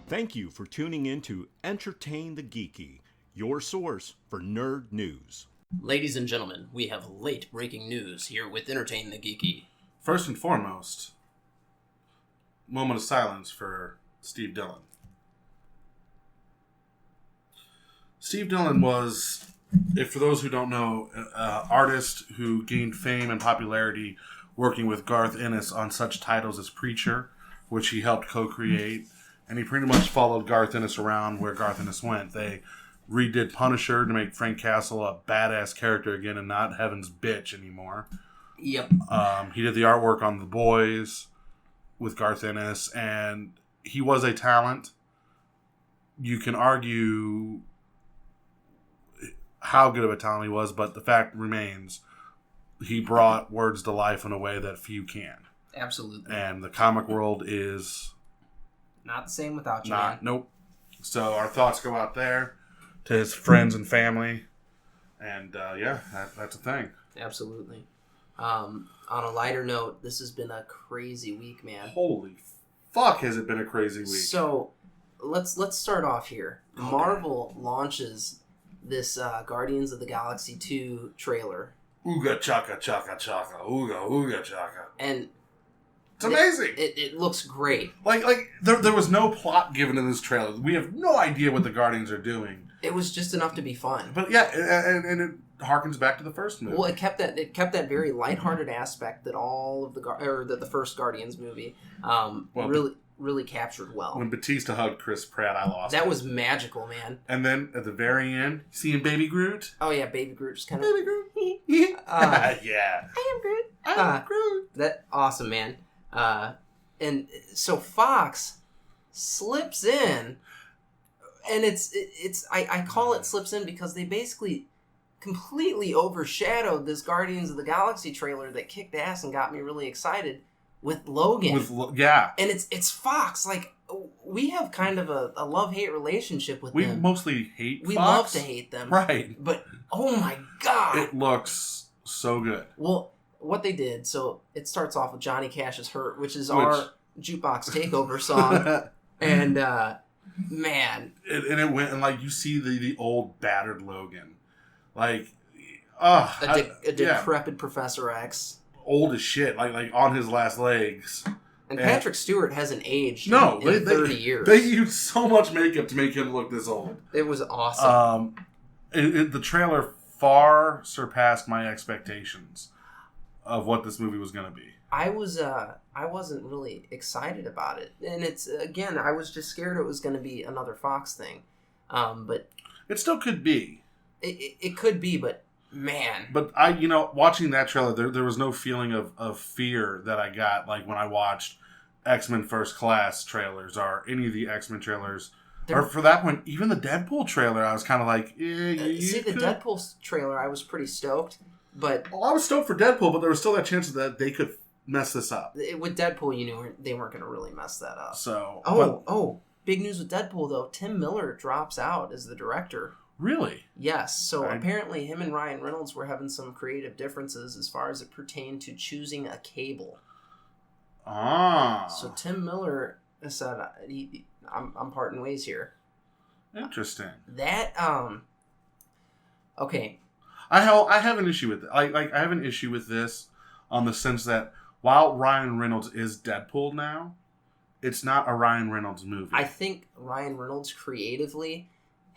Thank you for tuning in to Entertain the Geeky, your source for nerd news. Ladies and gentlemen, we have late breaking news here with Entertain the Geeky. First and foremost, moment of silence for Steve Dillon. Steve Dillon was, if for those who don't know, an artist who gained fame and popularity working with Garth Ennis on such titles as Preacher, which he helped co-create. And he pretty much followed Garth Ennis around where Garth Ennis went. They redid Punisher to make Frank Castle a badass character again and not Heaven's bitch anymore. Yep. He did the artwork on The Boys with Garth Ennis, and he was a talent. You can argue how good of a talent he was, but the fact remains he brought words to life in a way that few can. Absolutely. And the comic world is... not the same without you, man. Nope. So our thoughts go out there to his friends and family. And, that's a thing. Absolutely. On a lighter note, this has been a crazy week, man. Holy fuck, has it been a crazy week. So, let's start off here. Okay. Marvel launches this Guardians of the Galaxy 2 trailer. Ooga chaka chaka chaka. Ooga ooga chaka. And... it's amazing. It looks great. Like there was no plot given in this trailer. We have no idea what the Guardians are doing. It was just enough to be fun. But yeah, and it harkens back to the first movie. Well, it kept that very lighthearted aspect that all of that the first Guardians movie really captured well. When Batista hugged Chris Pratt, I lost. That was magical, man. And then at the very end, seeing Baby Groot. Oh yeah, Baby Groot just kind of. Baby Groot. Yeah. I am Groot. I am Groot. That awesome, man. And so Fox slips in, and I call it slips in because they basically completely overshadowed this Guardians of the Galaxy trailer that kicked ass and got me really excited with Logan. And it's Fox. Like, we have kind of a love-hate relationship with them. We mostly hate Fox. We love to hate them. Right. But, oh my God. It looks so good. Well, what they did, so it starts off with Johnny Cash's Hurt, which is our Jukebox Takeover song. And, man. And it went, and like, you see the old battered Logan. Like, a decrepit Professor X. Old as shit, like on his last legs. And Patrick Stewart hasn't aged in 30 years. They used so much makeup to make him look this old. It was awesome. The trailer far surpassed my expectations of what this movie was going to be. I wasn't really excited about it. And it's, again, I was just scared it was going to be another Fox thing. But it still could be. It could be, but man. But watching that trailer, there was no feeling of fear that I got like when I watched X-Men First Class trailers or any of the X-Men trailers. Or for that one, even the Deadpool trailer, I was kind of like, the Deadpool trailer, I was pretty stoked. But I was stoked for Deadpool, but there was still that chance that they could mess this up. With Deadpool, you knew they weren't going to really mess that up. So, big news with Deadpool, though. Tim Miller drops out as the director. Really? Yes. So apparently him and Ryan Reynolds were having some creative differences as far as it pertained to choosing a cable. Ah. So Tim Miller said, I'm parting ways here. Interesting. That, okay. I have an issue with it. I have an issue with this on the sense that while Ryan Reynolds is Deadpool now, it's not a Ryan Reynolds movie. I think Ryan Reynolds creatively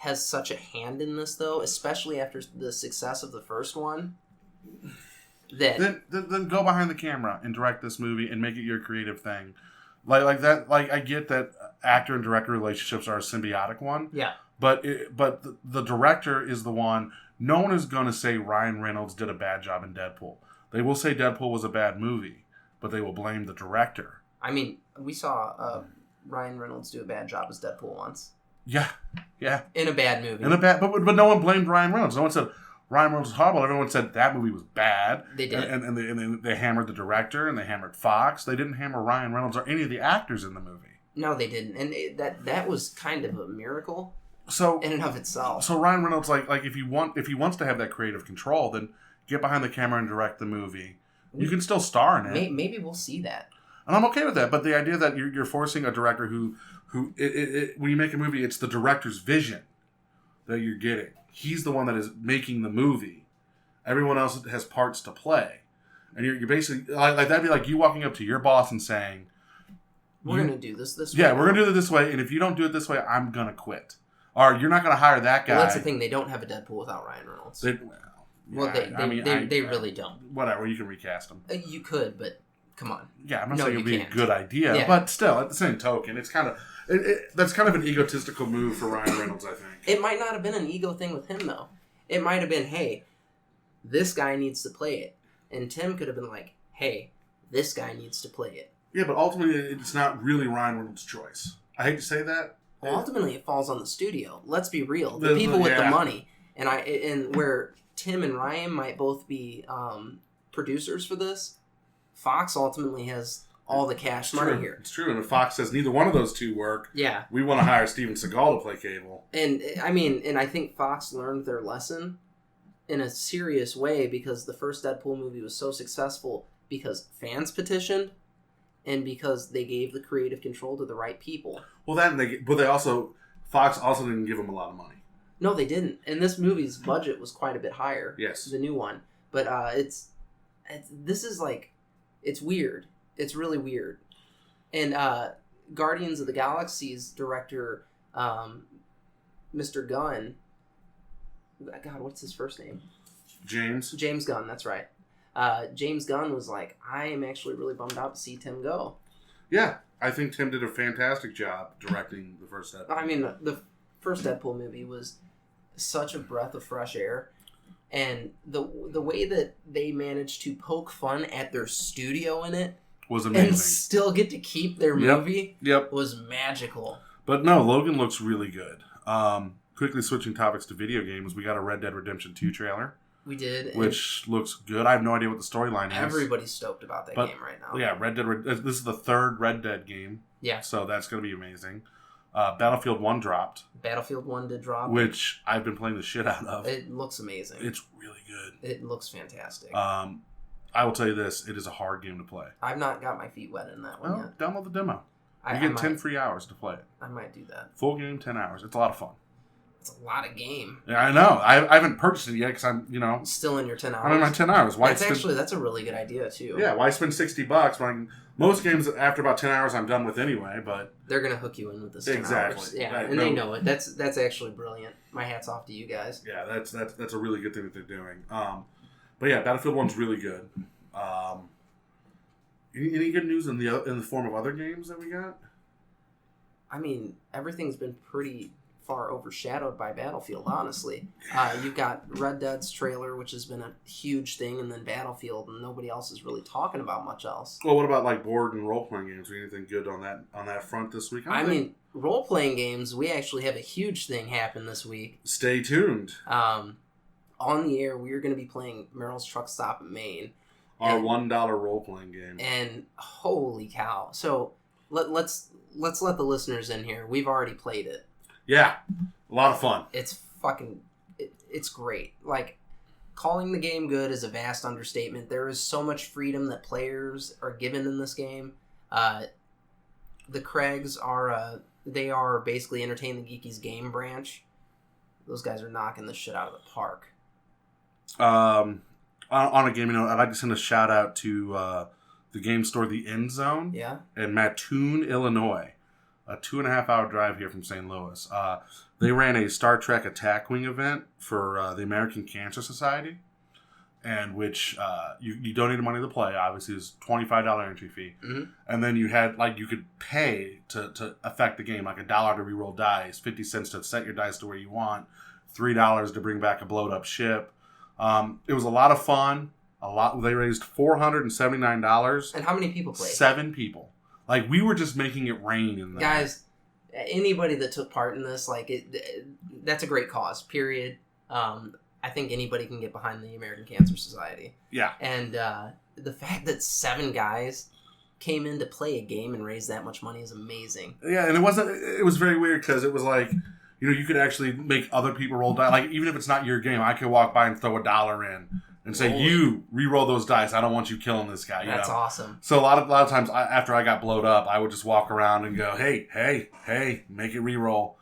has such a hand in this, though, especially after the success of the first one. That then go behind the camera and direct this movie and make it your creative thing. Like that. Like, I get that actor and director relationships are a symbiotic one. Yeah. But the director is the one. No one is going to say Ryan Reynolds did a bad job in Deadpool. They will say Deadpool was a bad movie, but they will blame the director. I mean, we saw Ryan Reynolds do a bad job as Deadpool once. Yeah. In a bad movie. But no one blamed Ryan Reynolds. No one said Ryan Reynolds was horrible. Everyone said that movie was bad. They did. And they hammered the director and they hammered Fox. They didn't hammer Ryan Reynolds or any of the actors in the movie. No, they didn't. And that was kind of a miracle. So in and of itself. So Ryan Reynolds, like if he wants to have that creative control, then get behind the camera and direct the movie. You can still star in it. Maybe we'll see that. And I'm okay with that. But the idea that you're forcing a director who when you make a movie, it's the director's vision that you're getting. He's the one that is making the movie. Everyone else has parts to play. And you're basically, like that'd be like you walking up to your boss and saying, we're going to do this way. Yeah, we're going to do it this way. And if you don't do it this way, I'm going to quit. Or you're not going to hire that guy. Well, that's the thing. They don't have a Deadpool without Ryan Reynolds. They really don't. Whatever, you can recast him. You could, but come on. Yeah, I'm not saying it would be a good idea, but still, at the same token, it's kind of that's kind of an egotistical move for Ryan Reynolds, I think. It might not have been an ego thing with him, though. It might have been, hey, this guy needs to play it. And Tim could have been like, hey, this guy needs to play it. Yeah, but ultimately, it's not really Ryan Reynolds' choice. I hate to say that. Well, ultimately, it falls on the studio. Let's be real. The people with the money. And where Tim and Ryan might both be producers for this, Fox ultimately has all the cash money here. It's true. And if Fox says neither one of those two work, yeah, we want to hire Steven Seagal to play Cable. And I think Fox learned their lesson in a serious way because the first Deadpool movie was so successful because fans petitioned and because they gave the creative control to the right people. Well, Fox also didn't give them a lot of money. No, they didn't. And this movie's budget was quite a bit higher. Yes. The new one. But it's weird. It's really weird. And Guardians of the Galaxy's director, Mr. Gunn, God, what's his first name? James Gunn, that's right. James Gunn was like, I am actually really bummed out to see Tim go. Yeah, I think Tim did a fantastic job directing the first Deadpool. I mean, the first Deadpool movie was such a breath of fresh air. And the way that they managed to poke fun at their studio in it was amazing. And still get to keep their movie was magical. But no, Logan looks really good. Quickly switching topics to video games, we got a Red Dead Redemption 2 trailer. We did. Which looks good. I have no idea what the storyline is. Everybody's stoked about that game right now. Yeah, this is the third Red Dead game. Yeah. So that's going to be amazing. Battlefield 1 dropped. Battlefield 1 did drop. Which I've been playing the shit out of. It looks amazing. It's really good. It looks fantastic. I will tell you this. It is a hard game to play. I've not got my feet wet in that one yet. Download the demo. You get 10 free hours to play it. I might do that. Full game, 10 hours. It's a lot of fun. It's a lot of game. Yeah, I know. I haven't purchased it yet because I'm, Still in your 10 hours? I'm in my 10 hours. That's a really good idea, too. Yeah, why spend $60 when most games after about 10 hours I'm done with anyway, but... They're going to hook you in with this 10 hours. Yeah, right, and they know it. That's actually brilliant. My hat's off to you guys. Yeah, that's a really good thing that they're doing. But yeah, Battlefield 1's really good. Any good news in the form of other games that we got? I mean, everything's been pretty far overshadowed by Battlefield, honestly. You've got Red Dead's trailer, which has been a huge thing, and then Battlefield, and nobody else is really talking about much else. Well, what about like board and role-playing games? Anything good on that front this week? I mean, role-playing games, we actually have a huge thing happen this week. Stay tuned. On the air, we're going to be playing Merrill's Truck Stop in Maine. Our $1 role-playing game. And holy cow. So let's let the listeners in here. We've already played it. Yeah. A lot of fun. It's it's great. Like, calling the game good is a vast understatement. There is so much freedom that players are given in this game. The Craigs they are basically Entertain the Geeky's game branch. Those guys are knocking this shit out of the park. On a gaming note, I'd like to send a shout out to the game store, The End Zone, in Mattoon, Illinois. A 2.5 hour drive here from St. Louis. They ran a Star Trek Attack Wing event for the American Cancer Society, and which you donated money to play. Obviously, it was $25 entry fee, and then you had you could pay to affect the game, like $1 to reroll dice, 50 cents to set your dice to where you want, $3 to bring back a blowed up ship. It was a lot of fun. They raised $479. And how many people played? 7 people. We were just making it rain in there. Guys, anybody that took part in this, that's a great cause, period. I think anybody can get behind the American Cancer Society. Yeah. And the fact that 7 guys came in to play a game and raise that much money is amazing. Yeah, and it was very weird because it was you could actually make other people roll dice. Even if it's not your game, I could walk by and throw $1 in and say, Holy. "You re-roll those dice. I don't want you killing this guy." That's awesome. So a lot of times after I got blowed up, I would just walk around and go, "Hey, make it re-roll."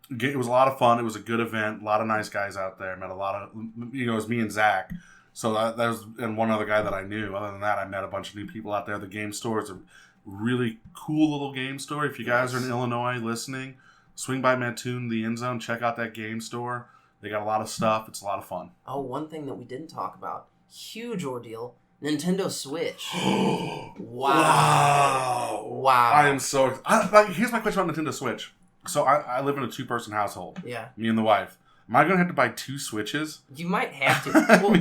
It was a lot of fun. It was a good event. A lot of nice guys out there. Met a lot of, it was me and Zach. So that was, and one other guy that I knew. Other than that, I met a bunch of new people out there. The game store is a really cool little game store. If you guys are in Illinois listening, swing by Mattoon, the End Zone. Check out that game store. They got a lot of stuff. It's a lot of fun. Oh, one thing that we didn't talk about. Huge ordeal. Nintendo Switch. Wow. I am so... here's my question about Nintendo Switch. So I live in a 2-person household. Yeah. Me and the wife. Am I going to have to buy 2 Switches? You might have to. Well,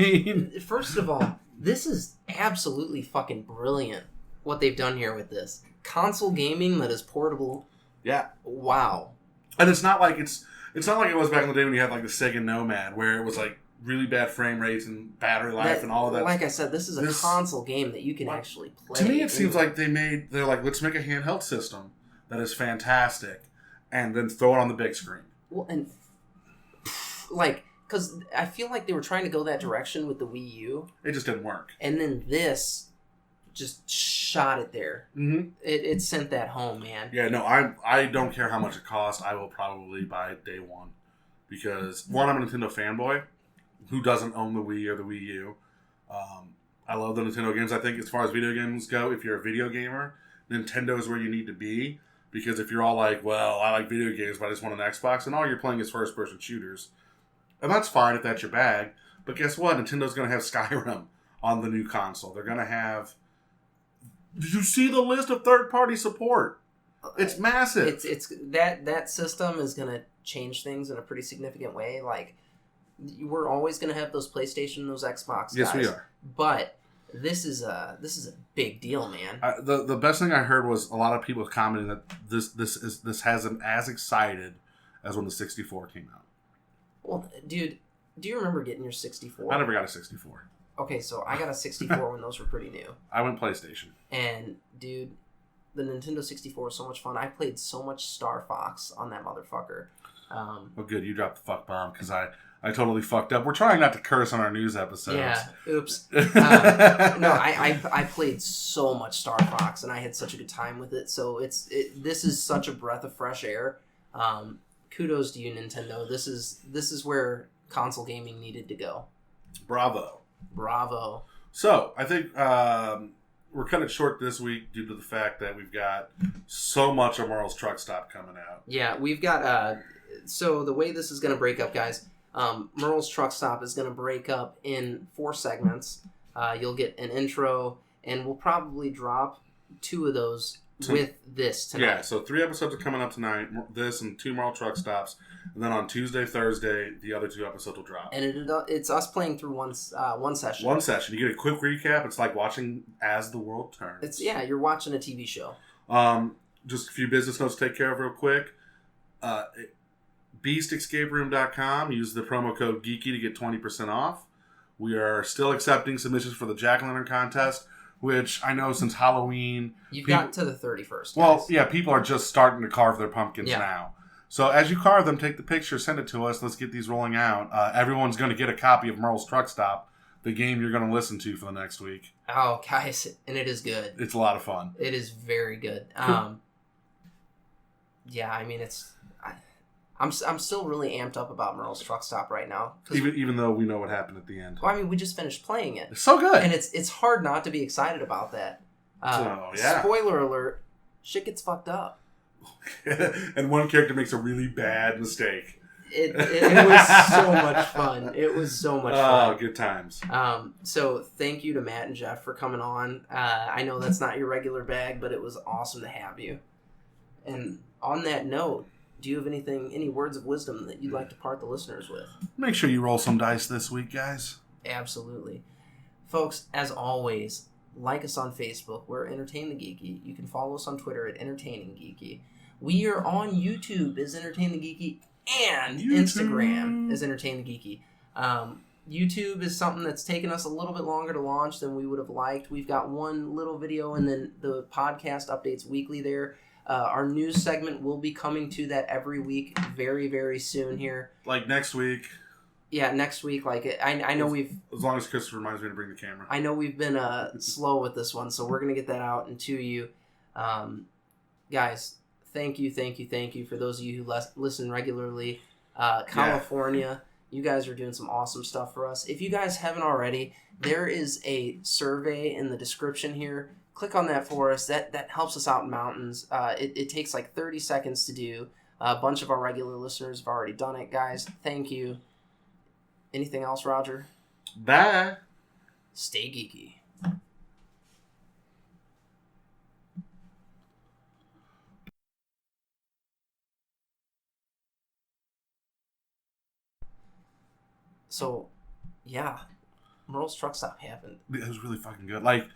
first of all, this is absolutely fucking brilliant what they've done here with this. Console gaming that is portable. Yeah. Wow. And it's not like it was back in the day when you had like the Sega Nomad, where it was like really bad frame rates and battery life and all of that. Like I said, this is a console game that you can actually play. To me, it seems like they're like, let's make a handheld system that is fantastic and then throw it on the big screen. Well, and like, because I feel like they were trying to go that direction with the Wii U. It just didn't work. And then this just shot it there. Mm-hmm. It sent that home, man. Yeah, no, I don't care how much it costs. I will probably buy it day one. Because, one, I'm a Nintendo fanboy. Who doesn't own the Wii or the Wii U? I love the Nintendo games. I think as far as video games go, if you're a video gamer, Nintendo is where you need to be. Because if you're all like, well, I like video games, but I just want an Xbox, and all you're playing is first-person shooters. And that's fine if that's your bag. But guess what? Nintendo's going to have Skyrim on the new console. They're going to have... Did you see the list of third-party support? It's massive. It's that system is going to change things in a pretty significant way. Like, we're always going to have those PlayStation and those Xbox guys. Yes, we are. But this is a big deal, man. The best thing I heard was a lot of people commenting that this hasn't as excited as when the 64 came out. Well, dude, do you remember getting your 64? I never got a 64. Okay, so I got a 64 when those were pretty new. I went PlayStation. And, dude, the Nintendo 64 was so much fun. I played so much Star Fox on that motherfucker. Oh, good. You dropped the fuck bomb because I totally fucked up. We're trying not to curse on our news episodes. Yeah, oops. No, I played so much Star Fox, and I had such a good time with it. So this is such a breath of fresh air. Kudos to you, Nintendo. This is where console gaming needed to go. Bravo. So, I think we're cutting it short this week due to the fact that we've got so much of Merle's Truck Stop coming out. Yeah, we've got... so, the way this is going to break up, guys, Merle's Truck Stop is going to break up in 4 segments. You'll get an intro, and we'll probably drop 2 of those with this tonight. Yeah, so 3 episodes are coming up tonight. This and 2 Merle Truck Stops. And then on Tuesday, Thursday, the other 2 episodes will drop. And it's us playing through one session. One session. You get a quick recap. It's like watching As the World Turns. You're watching a TV show. Just a few business notes to take care of real quick. BeastEscapeRoom.com. Use the promo code Geeky to get 20% off. We are still accepting submissions for the Jack-o'-lantern contest, which I know since Halloween... You've got to the 31st, guys. Well, yeah, people are just starting to carve their pumpkins now. So as you carve them, take the picture, send it to us. Let's get these rolling out. Everyone's going to get a copy of Merle's Truck Stop, the game you're going to listen to for the next week. Oh, guys, and it is good. It's a lot of fun. It is very good. Yeah, I mean, I'm still really amped up about Merle's Truck Stop right now. Even though we know what happened at the end. Well, I mean, we just finished playing it. It's so good. And it's hard not to be excited about that. Spoiler alert, shit gets fucked up. And one character makes a really bad mistake. It was so much fun. It was so much fun. Oh, good times. So thank you to Matt and Jeff for coming on. I know that's not your regular bag, but it was awesome to have you. And on that note, do you have any words of wisdom that you'd like to part the listeners with? Make sure you roll some dice this week, guys. Absolutely. Folks, as always, like us on Facebook. We're Entertain the Geeky. You can follow us on Twitter at Entertaining Geeky. We are on YouTube as Entertain the Geeky and Instagram as Entertain the Geeky. YouTube is something that's taken us a little bit longer to launch than we would have liked. We've got one little video and then the podcast updates weekly there. Our news segment will be coming to that every week very, very soon here. Like next week. next week. Like I know as long as Chris reminds me to bring the camera. I know we've been slow with this one, so we're gonna get that out into you, guys. Thank you for those of you who listen regularly. California, you guys are doing some awesome stuff for us. If you guys haven't already, there is a survey in the description here. Click on that for us. That helps us out in mountains. It takes like 30 seconds to do. A bunch of our regular listeners have already done it, guys. Thank you. Anything else, Rodger? Bye. Stay geeky. So, yeah, Merle's truck stop happened. It was really fucking good. Like,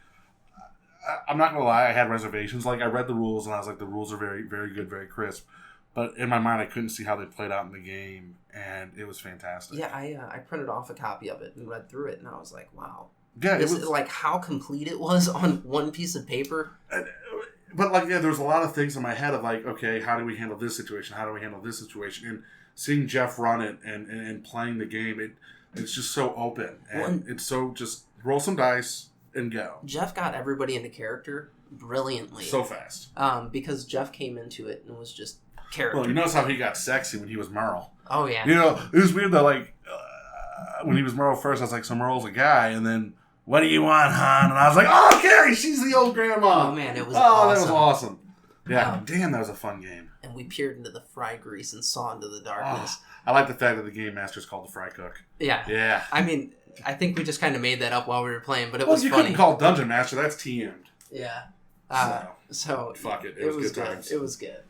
I'm not gonna lie, I had reservations. Like, I read the rules and I was like, the rules are very, very good, very crisp. But in my mind, I couldn't see how they played out in the game, and it was fantastic. Yeah, I printed off a copy of it and read through it, and I was like, wow. Yeah, this is like how complete it was on one piece of paper. But like, yeah, there was a lot of things in my head of like, okay, how do we handle this situation? How do we handle this situation? And seeing Jeff run it and playing the game, it's just so open. And it's so just roll some dice and go. Jeff got everybody into character brilliantly. So fast. Because Jeff came into it and was just character. Well, you notice how he got sexy when he was Merle. Oh, yeah. You know, it was weird that, like, when he was Merle first, I was like, so Merle's a guy, and then, what do you want, hon? And I was like, oh, Carrie, she's the old grandma. Oh, man, it was awesome. That was awesome. Yeah, damn, that was a fun game. And we peered into the fry grease and saw into the darkness. I like the fact that the game master's called the fry cook. Yeah. Yeah. I mean, I think we just kind of made that up while we were playing, but it was funny. Well, you couldn't call Dungeon Master. That's TM'd. Yeah. So So fuck it. It was good good. times. It was good.